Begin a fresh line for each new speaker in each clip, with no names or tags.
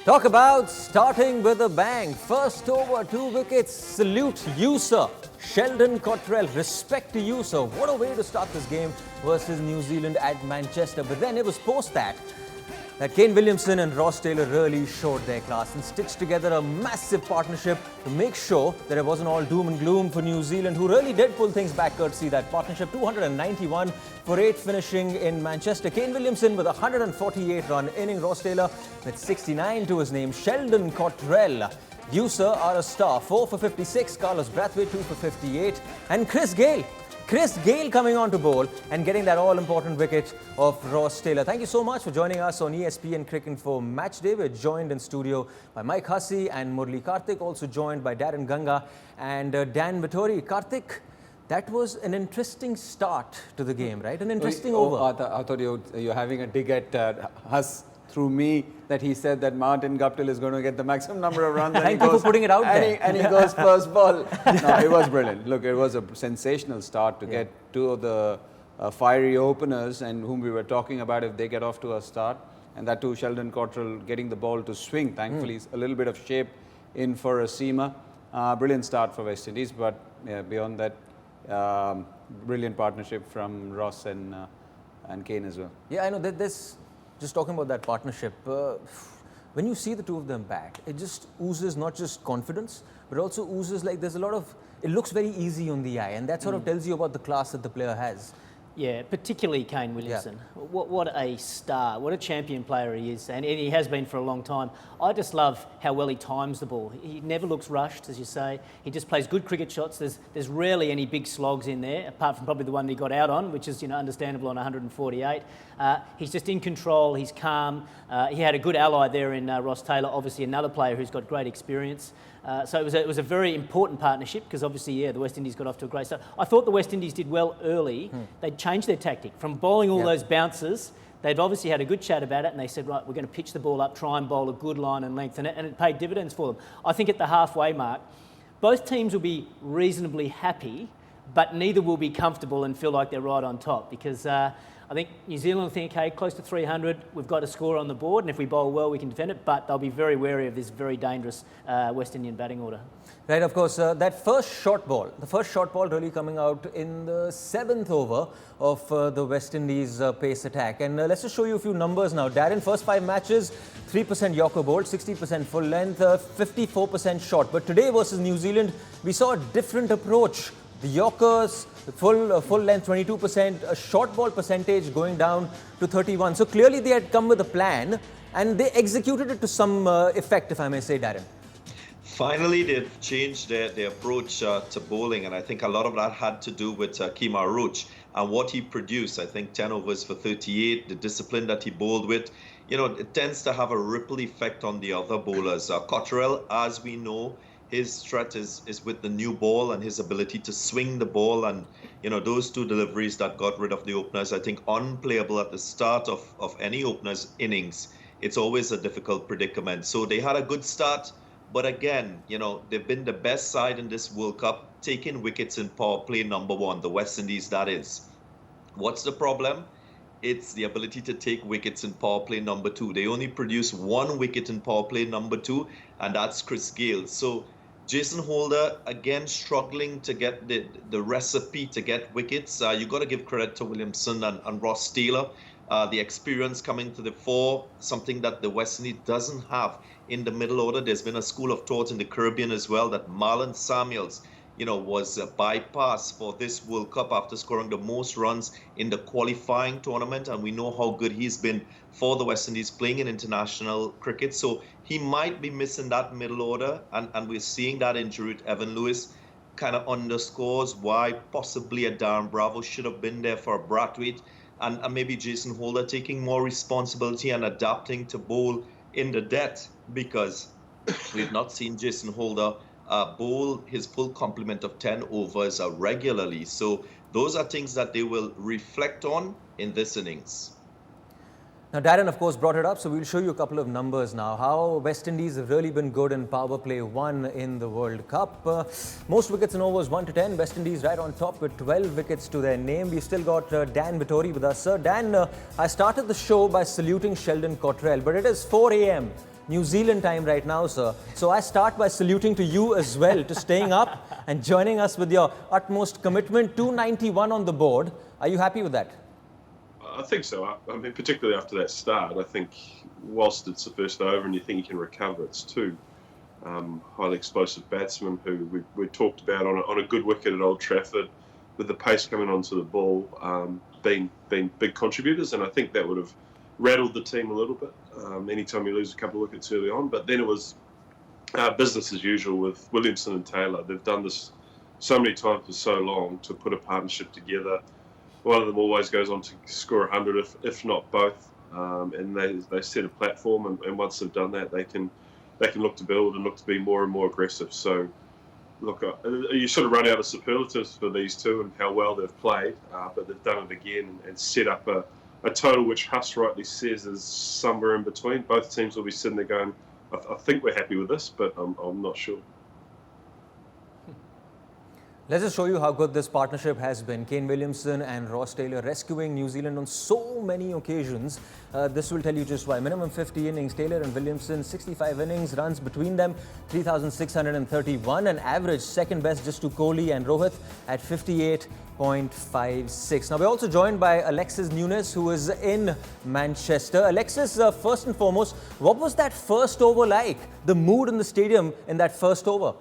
Talk about starting with a bang. First over, 2 wickets. Salute you, sir. Sheldon Cottrell, respect to you, sir. What a way to start this game versus New Zealand at Manchester. But then it was post that Kane Williamson and Ross Taylor really showed their class and stitched together a massive partnership to make sure that it wasn't all doom and gloom for New Zealand, who really did pull things back courtesy that partnership. 291 for 8 finishing in Manchester. Kane Williamson with a 148-run inning. Ross Taylor with 69 to his name. Sheldon Cottrell, you, sir, are a star. 4 for 56. Carlos Brathwaite, 2 for 58. And Chris Gayle coming on to bowl and getting that all-important wicket of Ross Taylor. Thank you so much for joining us on ESPN Cricket for Match Day. We're joined in studio by Mike Hussey and Murli Karthik, also joined by Darren Ganga and Dan Vittori. Karthik, that was an interesting start to the game, right? An interesting over.
I thought you're having a dig at Huss through me, that he said that Martin Guptill is going to get the maximum number of runs.
Thank you for putting it out there.
And he goes first ball. No, it was brilliant. Look, it was a sensational start to get two of the fiery openers and whom we were talking about if they get off to a start. And that too, Sheldon Cottrell getting the ball to swing. Thankfully, a little bit of shape in for a seamer. Brilliant start for West Indies, but beyond that, brilliant partnership from Ross and Kane as well.
Yeah, I know that this... Just talking about that partnership, when you see the two of them back, it just oozes not just confidence, but also oozes like there's a lot of, it looks very easy on the eye, and that sort of tells you about the class that the player has.
Yeah, particularly Kane Williamson. Yeah. What a star, what a champion player he is, and he has been for a long time. I just love how well he times the ball. He never looks rushed, as you say. He just plays good cricket shots. There's rarely any big slogs in there, apart from probably the one he got out on, which is understandable on 148. He's just in control. He's calm. He had a good ally there in Ross Taylor, obviously another player who's got great experience. So it was a very important partnership because obviously, the West Indies got off to a great start. I thought the West Indies did well early. They'd changed their tactic from bowling all those bounces. They'd obviously had a good chat about it and they said, right, we're going to pitch the ball up, try and bowl a good line and length, and it paid dividends for them. I think at the halfway mark, both teams will be reasonably happy, but neither will be comfortable and feel like they're right on top because I think New Zealand will think, okay, close to 300, we've got a score on the board, and if we bowl well, we can defend it, but they'll be very wary of this very dangerous West Indian batting order.
Right, of course, that first short ball really coming out in the 7th over of the West Indies pace attack. And let's just show you a few numbers now. Darren, first 5 matches, 3% Yorker bowled, 60% full length, 54% short. But today versus New Zealand, we saw a different approach. The Yorkers, full length 22%, a short ball percentage going down to 31. So clearly they had come with a plan and they executed it to some effect, if I may say, Darren.
Finally, they've changed their approach to bowling, and I think a lot of that had to do with Kemar Roach and what he produced. I think 10 overs for 38, the discipline that he bowled with, it tends to have a ripple effect on the other bowlers. Cottrell, as we know, his threat is with the new ball and his ability to swing the ball, and those two deliveries that got rid of the openers, I think unplayable at the start of any opener's innings. It's always a difficult predicament. So they had a good start, but again, they've been the best side in this World Cup, taking wickets in power play number 1, the West Indies, that is. What's the problem? It's the ability to take wickets in power play number 2. They only produce 1 wicket in power play number 2, and that's Chris Gayle. So Jason Holder, again, struggling to get the recipe to get wickets. You got to give credit to Williamson and Ross Taylor. The experience coming to the fore, something that the West Indies doesn't have in the middle order. There's been a school of thought in the Caribbean as well that Marlon Samuels, was bypassed for this World Cup after scoring the most runs in the qualifying tournament. And we know how good he's been for the West Indies playing in international cricket. So he might be missing that middle order. And we're seeing that injury to Evan Lewis kind of underscores why possibly a Darren Bravo should have been there for a Brathwaite. And maybe Jason Holder taking more responsibility and adapting to bowl in the death, because we've not seen Jason Holder bowl his full complement of 10 overs regularly. So those are things that they will reflect on in this innings.
Now, Darren, of course, brought it up, so we'll show you a couple of numbers now. How West Indies have really been good in power play 1 in the World Cup. Most wickets in overs 1 to 10. West Indies right on top with 12 wickets to their name. We've still got Dan Vittori with us. Sir, Dan, I started the show by saluting Sheldon Cottrell, but it is 4 a.m. New Zealand time right now, sir. So I start by saluting to you as well, to staying up and joining us with your utmost commitment. 291 on the board. Are you happy with that?
I think so. I mean, particularly after that start, I think whilst it's the first over and you think you can recover, it's two highly explosive batsmen who we talked about on a good wicket at Old Trafford, with the pace coming onto the ball, being big contributors, and I think that would have rattled the team a little bit anytime you lose a couple of wickets early on. But then it was business as usual with Williamson and Taylor. They've done this so many times for so long to put a partnership together. One of them always goes on to score 100, if not both, and they set a platform, and once they've done that, they can look to build and look to be more and more aggressive. So, look, you sort of run out of superlatives for these two and how well they've played, but they've done it again and set up a total which Huss rightly says is somewhere in between. Both teams will be sitting there going, I think we're happy with this, but I'm not sure.
Let's just show you how good this partnership has been. Kane Williamson and Ross Taylor rescuing New Zealand on so many occasions. This will tell you just why. Minimum 50 innings. Taylor and Williamson, 65 innings, runs between them, 3,631. And average second best just to Kohli and Rohit at 58.56. Now, we're also joined by Alexis Nunes, who is in Manchester. Alexis, first and foremost, what was that first over like? The mood in the stadium in that first over?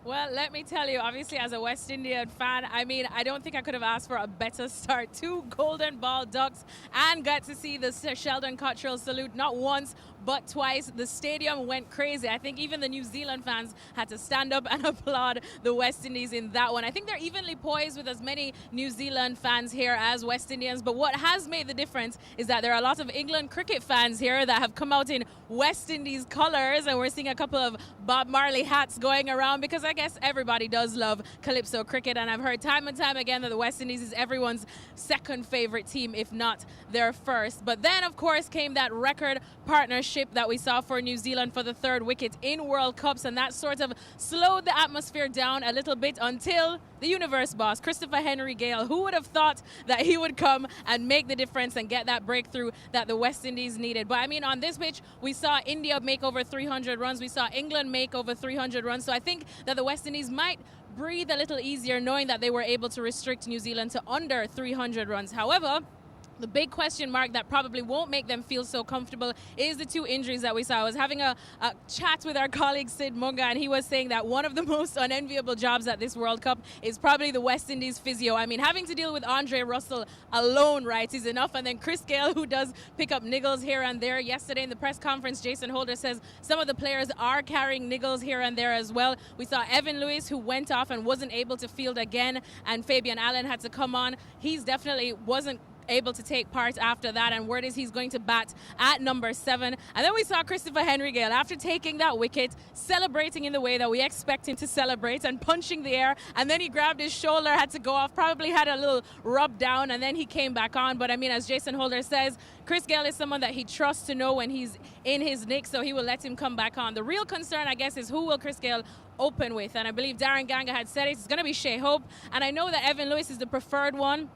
Well, let me tell you, obviously, as a West Indian fan, I mean, I don't think I could have asked for a better start. 2 golden ball ducks, and got to see the Sheldon Cottrell salute not once, but twice. The stadium went crazy. I think even the New Zealand fans had to stand up and applaud the West Indies in that one. I think they're evenly poised with as many New Zealand fans here as West Indians. But what has made the difference is that there are a lot of England cricket fans here that have come out in West Indies colours. And we're seeing a couple of Bob Marley hats going around, because I guess everybody does love Calypso cricket. And I've heard time and time again that the West Indies is everyone's second favourite team, if not their first. But then, of course, came that record partnership that we saw for New Zealand for the 3rd wicket in World Cups, and that sort of slowed the atmosphere down a little bit until the universe boss, Christopher Henry Gale. Who would have thought that he would come and make the difference and get that breakthrough that the West Indies needed? But I mean, on this pitch, we saw India make over 300 runs. We saw England make over 300 runs. So I think that the West Indies might breathe a little easier knowing that they were able to restrict New Zealand to under 300 runs. However, the big question mark that probably won't make them feel so comfortable is the 2 injuries that we saw. I was having a chat with our colleague Sid Munga, and he was saying that one of the most unenviable jobs at this World Cup is probably the West Indies physio. I mean, having to deal with Andre Russell alone, right, is enough. And then Chris Gayle, who does pick up niggles here and there. Yesterday in the press conference, Jason Holder says some of the players are carrying niggles here and there as well. We saw Evan Lewis, who went off and wasn't able to field again, and Fabian Allen had to come on. He's definitely wasn't able to take part after that, and word is he's going to bat at number 7. And then we saw Christopher Henry Gale, after taking that wicket, celebrating in the way that we expect him to celebrate and punching the air, and then he grabbed his shoulder, had to go off, probably had a little rub down, and then he came back on. But I mean, as Jason Holder says, Chris Gayle is someone that he trusts to know when he's in his nick, so he will let him come back on. The real concern, I guess, is who will Chris Gayle open with? And I believe Darren Ganga had said it's going to be Shai Hope, and I know that Evan Lewis is the preferred one.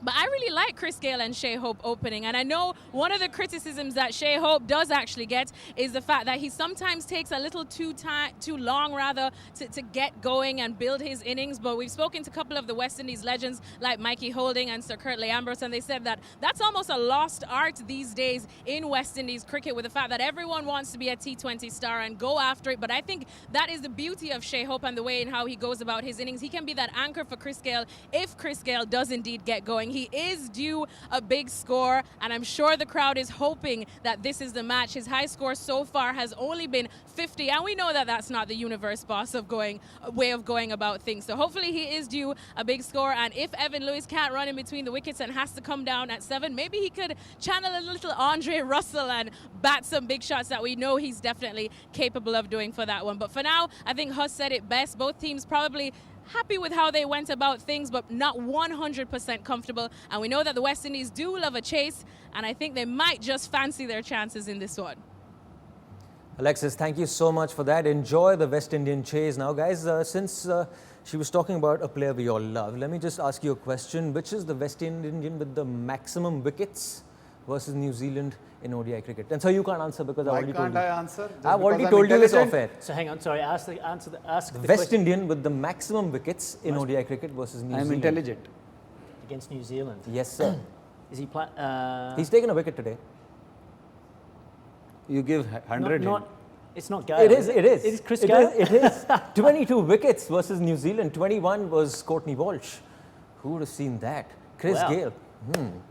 But I really like Chris Gayle and Shai Hope opening. And I know one of the criticisms that Shai Hope does actually get is the fact that he sometimes takes a little too long to get going and build his innings. But we've spoken to a couple of the West Indies legends like Mikey Holding and Sir Curtly Ambrose, and they said that that's almost a lost art these days in West Indies cricket, with the fact that everyone wants to be a T20 star and go after it. But I think that is the beauty of Shai Hope and the way in how he goes about his innings. He can be that anchor for Chris Gayle if Chris Gayle does indeed get going. He is due a big score, and I'm sure the crowd is hoping that this is the match. His high score so far has only been 50, and we know that that's not the universe boss way of going about things. So hopefully he is due a big score, and if Evan Lewis can't run in between the wickets and has to come down at 7, maybe he could channel a little Andre Russell and bat some big shots that we know he's definitely capable of doing for that one. But for now, I think Huss said it best. Both teams probably happy with how they went about things, but not 100% comfortable. And we know that the West Indies do love a chase, and I think they might just fancy their chances in this one.
Alexis, thank you so much for that. Enjoy the West Indian chase. Now, guys, since she was talking about a player we all love, let me just ask you a question. Which is the West Indian with the maximum wickets versus New Zealand in ODI cricket? And so you can't answer because I
Why
already told
can't
you.
I answer? Just
I've already
because I'm
told you this
intelligent?
off air.
So hang on, sorry, ask the
West
question
Indian with the maximum wickets in ODI cricket versus New
I'm
Zealand.
intelligent.
against New Zealand.
Yes, sir.
Is he playing?
He's taken a wicket today.
You give 100 him.
It's not Gale.
It is. It is.
It is Chris
It
Gale.
is. It is. 22 wickets versus New Zealand. 21 was Courtney Walsh. Who would have seen that? Chris
Wow.
Gale.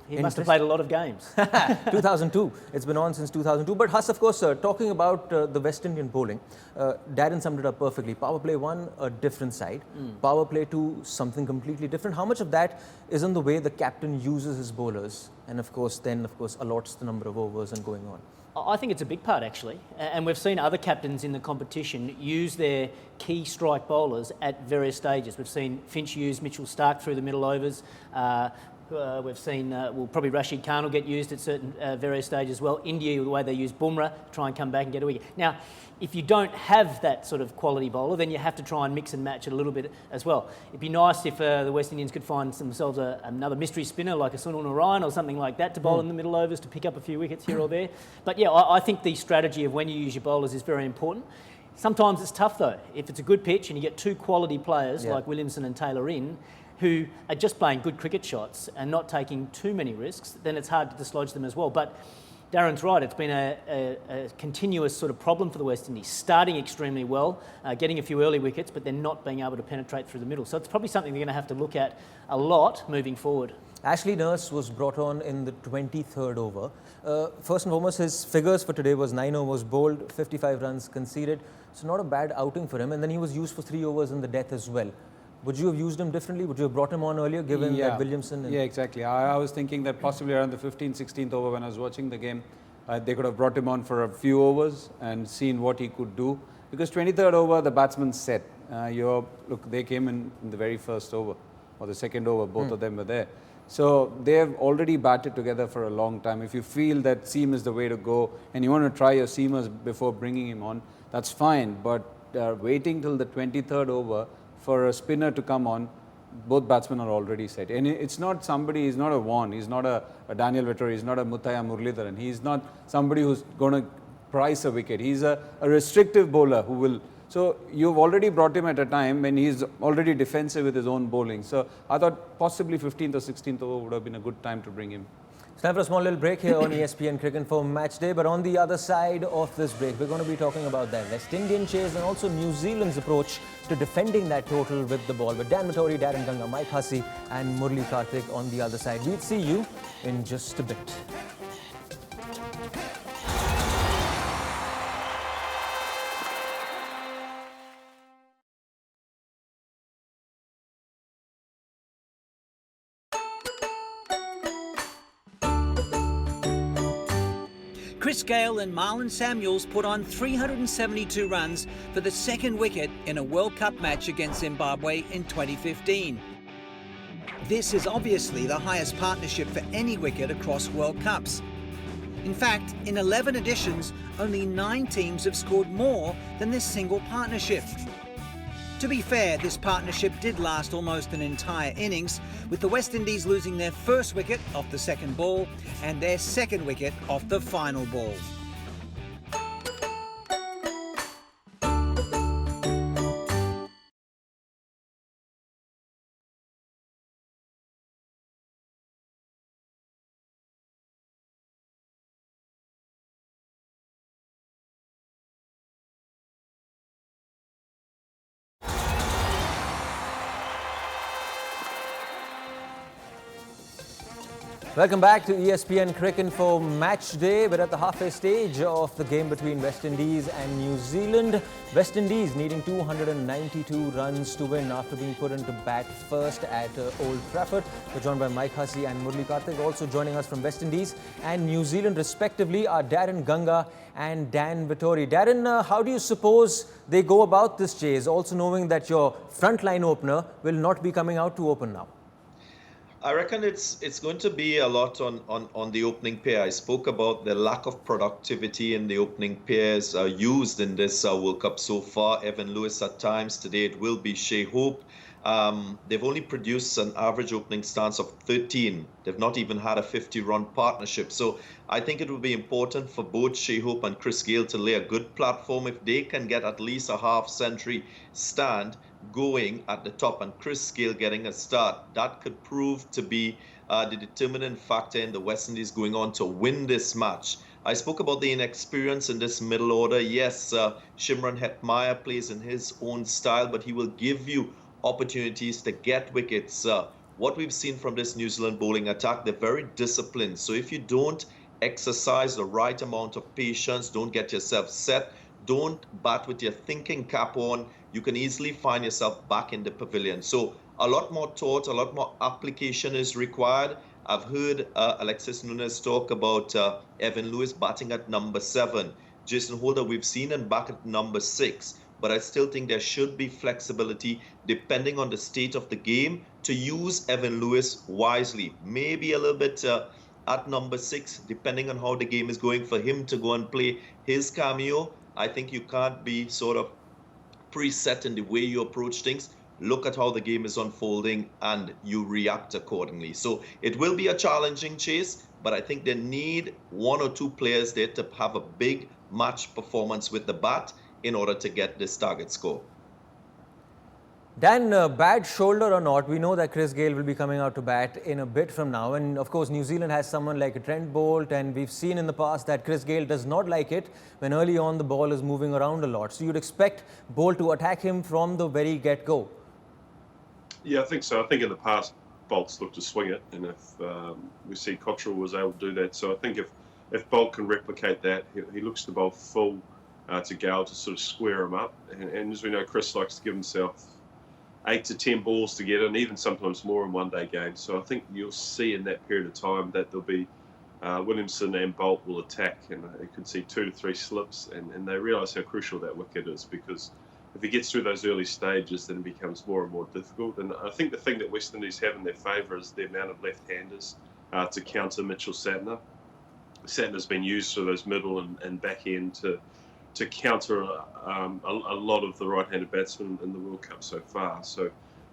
He must have played a lot of games.
2002. It's been on since 2002. But Huss, of course, talking about the West Indian bowling, Darren summed it up perfectly. Power play 1, a different side. Power play 2, something completely different. How much of that is in the way the captain uses his bowlers? And of course, allots the number of overs and going on.
I think it's a big part, actually. And we've seen other captains in the competition use their key strike bowlers at various stages. We've seen Finch use Mitchell Starc through the middle overs. We've seen, probably Rashid Khan will get used at certain various stages as well. India, the way they use Bumrah, try and come back and get a wicket. Now, if you don't have that sort of quality bowler, then you have to try and mix and match it a little bit as well. It'd be nice if the West Indians could find themselves another mystery spinner like a Sunil Narayan or something like that to bowl in the middle overs to pick up a few wickets here or there. But yeah, I think the strategy of when you use your bowlers is very important. Sometimes it's tough though. If it's a good pitch and you get two quality players like Williamson and Taylor in, who are just playing good cricket shots and not taking too many risks, then it's hard to dislodge them as well. But Darren's right, it's been a continuous sort of problem for the West Indies, starting extremely well, getting a few early wickets, but then not being able to penetrate through the middle. So it's probably something they're going to have to look at a lot moving forward.
Ashley Nurse was brought on in the 23rd over. First and foremost, his figures for today was 9 overs bowled, 55 runs conceded. So not a bad outing for him. And then he was used for 3 overs in the death as well. Would you have used him differently? Would you have brought him on earlier, given that Williamson...
Yeah, exactly. I was thinking that possibly around the 15th, 16th over when I was watching the game, they could have brought him on for a few overs and seen what he could do. Because 23rd over, the batsman set. Look, they came in the very first over, or the second over, both of them were there. So they have already batted together for a long time. If you feel that seam is the way to go and you want to try your seamers before bringing him on, that's fine. But waiting till the 23rd over for a spinner to come on, both batsmen are already set. And it's not somebody, he's not a Vaughan, he's not a Daniel Vettori, he's not a Muthaiya Muralidharan. He's not somebody who's going to price a wicket. He's a restrictive bowler who will... So you've already brought him at a time when he's already defensive with his own bowling. So I thought possibly 15th or 16th over would have been a good time to bring him.
It's time for a small little break here on ESPN Cricket for Match Day. But on the other side of this break, we're going to be talking about that West Indian chase and also New Zealand's approach to defending that total with the ball. With Dan Vettori, Darren Ganga, Mike Hussey and Murli Karthik on the other side. We'll see you in just a bit.
Chris Gale and Marlon Samuels put on 372 runs for the second wicket in a World Cup match against Zimbabwe in 2015. This is obviously the highest partnership for any wicket across World Cups. In fact, in 11 editions, only 9 teams have scored more than this single partnership. To be fair, this partnership did last almost an entire innings, with the West Indies losing their first wicket off the second ball and their second wicket off the final ball.
Welcome back to ESPN Cricket for Match Day. We're at the halfway stage of the game between West Indies and New Zealand. West Indies needing 292 runs to win after being put into bat first at Old Trafford. We're joined by Mike Hussey and Murli Karthik. Also joining us from West Indies and New Zealand respectively are Darren Ganga and Dan Vettori. Darren, how do you suppose they go about this chase, also knowing that your frontline opener will not be coming out to open now?
I reckon it's going to be a lot on the opening pair. I spoke about the lack of productivity in the opening pairs used in this World Cup so far. Evan Lewis at times. Today it will be Shea Hope. They've only produced an average opening stance of 13. They've not even had a 50-run partnership. So I think it will be important for both Shea Hope and Chris Gayle to lay a good platform. If they can get at least a half-century stand going at the top and Chris Gayle getting a start, that could prove to be the determining factor in the West Indies going on to win this match. I spoke about the inexperience in this middle order. Yes, Shimron Hetmyer plays in his own style, but he will give you opportunities to get wickets. What we've seen from this New Zealand bowling attack, they're very disciplined. So if you don't exercise the right amount of patience, don't get yourself set, don't bat with your thinking cap on, you can easily find yourself back in the pavilion. So a lot more thought, a lot more application is required. I've heard Alexis Nunes talk about Evan Lewis batting at number 7. Jason Holder, we've seen him back at number 6. But I still think there should be flexibility depending on the state of the game to use Evan Lewis wisely. Maybe a little bit at number 6, depending on how the game is going, for him to go and play his cameo. I think you can't be sort of preset in the way you approach things. Look at how the game is unfolding and you react accordingly. So it will be a challenging chase, but I think they need 1 or 2 players there to have a big match performance with the bat in order to get this target score.
Dan, bad shoulder or not, we know that Chris Gayle will be coming out to bat in a bit from now. And of course, New Zealand has someone like Trent Boult, and we've seen in the past that Chris Gayle does not like it when early on the ball is moving around a lot. So you'd expect Boult to attack him from the very get-go.
Yeah, I think so. I think in the past, Boult's looked to swing it, and if we see Cottrell was able to do that. So I think if Boult can replicate that, he looks to bowl full to Gayle to sort of square him up. And as we know, Chris likes to give himself 8 to 10 balls to get in, even sometimes more in one-day games. So I think you'll see in that period of time that there'll be Williamson and Boult will attack, and you can see 2 to 3 slips, and they realise how crucial that wicket is, because if he gets through those early stages, then it becomes more and more difficult. And I think the thing that West Indies have in their favour is the amount of left-handers to counter Mitchell Santner. Santner's been used for those middle and back end to counter a lot of the right-handed batsmen in the World Cup so far. So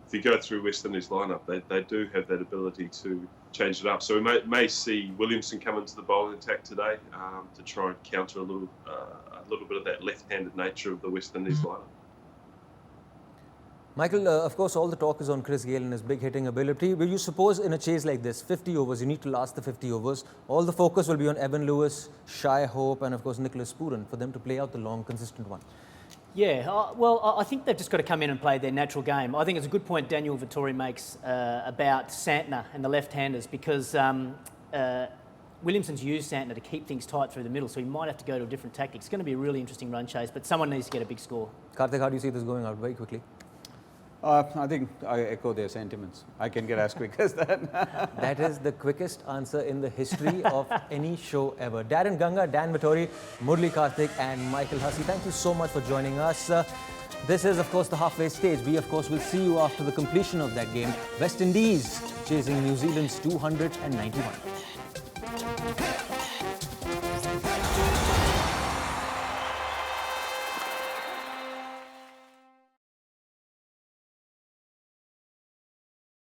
if you go through West Indies lineup, they do have that ability to change it up. So we may see Williamson come into the bowling attack today to try and counter a little bit of that left-handed nature of the West Indies lineup.
Michael, of course, all the talk is on Chris Gayle and his big hitting ability. Will you suppose in a chase like this, 50 overs, you need to last the 50 overs, all the focus will be on Evan Lewis, Shai Hope, and of course Nicholas Pooran for them to play out the long, consistent one?
Yeah, well, I think they've just got to come in and play their natural game. I think it's a good point Daniel Vittori makes about Santner and the left-handers, because Williamson's used Santner to keep things tight through the middle, so he might have to go to a different tactic. It's going to be a really interesting run chase, but someone needs to get a big score.
Karthik, how do you see this going out very quickly?
I think I echo their sentiments. I can get as quick as that.
That is the quickest answer in the history of any show ever. Darren Ganga, Dan Vittori, Murli Karthik and Michael Hussey, thank you so much for joining us. This is, of course, the halfway stage. We, of course, will see you after the completion of that game. West Indies chasing New Zealand's 291.